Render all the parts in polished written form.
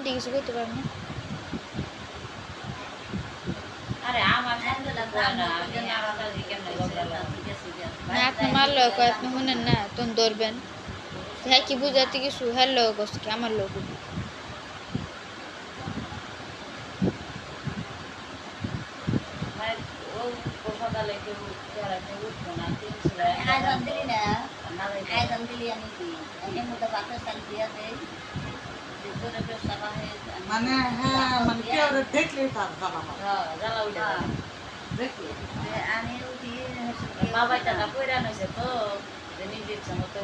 তুই কিছু করতে পারবি না। আরে আমার সামনে না আপনি মারলো কয় আপনি শুনেন না তখন ধরবেন। হ্যাঁ কি বুঝাতে কিছু হ্যার লোক কি আমার লোক ও সকালে কেউ উঠবো না মানে হ্যাঁ মানে কেউ দেখলে তার জ্বালা হয় জ্বালা উঠে দেখলে আমি উঠি বাবাই টাকা পয়রা নইছে তো নিজের ইচ্ছা মতো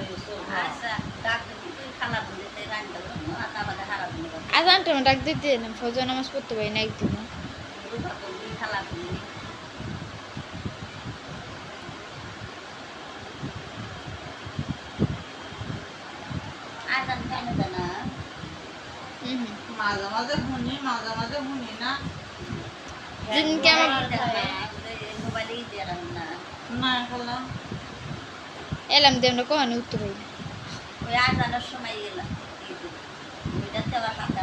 আজানটা ডাক দিতে না ফজর নামাজ পড়তে পারি না একদিন মাঝে মাঝে শুনি না দিনকে আমার না খেলাম এলাম দিয়ে আমরা কখনো উঠতে পারি না। ওই আজানের সময় গেলাম ওইটাতে আবার কাঁদা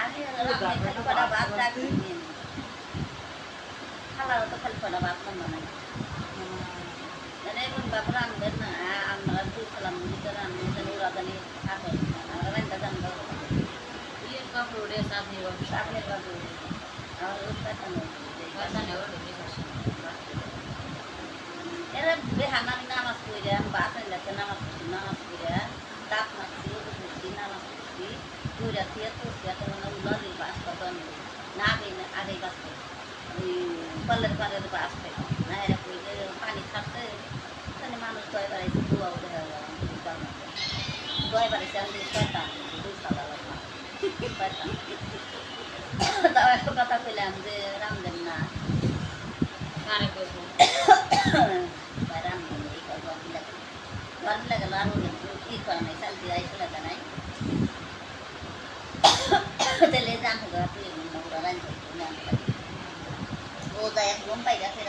আমি খালি ভাত রাখি খালারও তো খালি কটা ভাত বানাই এখন বাবু রান্ধবেন না আমরা দুধলাম রান্ধবেন ওরা জানি থাকে আমরা রান্না জানবো কাপড় উড়ে সাবনি সাবনের বাবু আমার এরা বেহানামি নামাজ পড়ে আমি বাস আনতে নামাজ পড়ে দাঁত মারছি পড়ছি নামাজ পড়ছি দুইটা দিয়ে পড়ছি মানে উল্লাদি বাস পাবেন না আগে বাস ওই পাল্লের বাস পেত না এরা পড়ে পানি খাচ্ছে মানুষ দয় বাড়াইছে দুয়াও দেখা গেল দয় বাড়াইছে আমি শয়তান দুই সাদা শয়তান তাও একটা কথা কইলাম যে রামদেন না কারে কইবো রামদেন এই কথা লাগে আর কি করে নাই চাল দিয়ে আইসে লাগে নাই তাহলে জানতে তুই রান্ধ ও যায় একদম পাই গেছে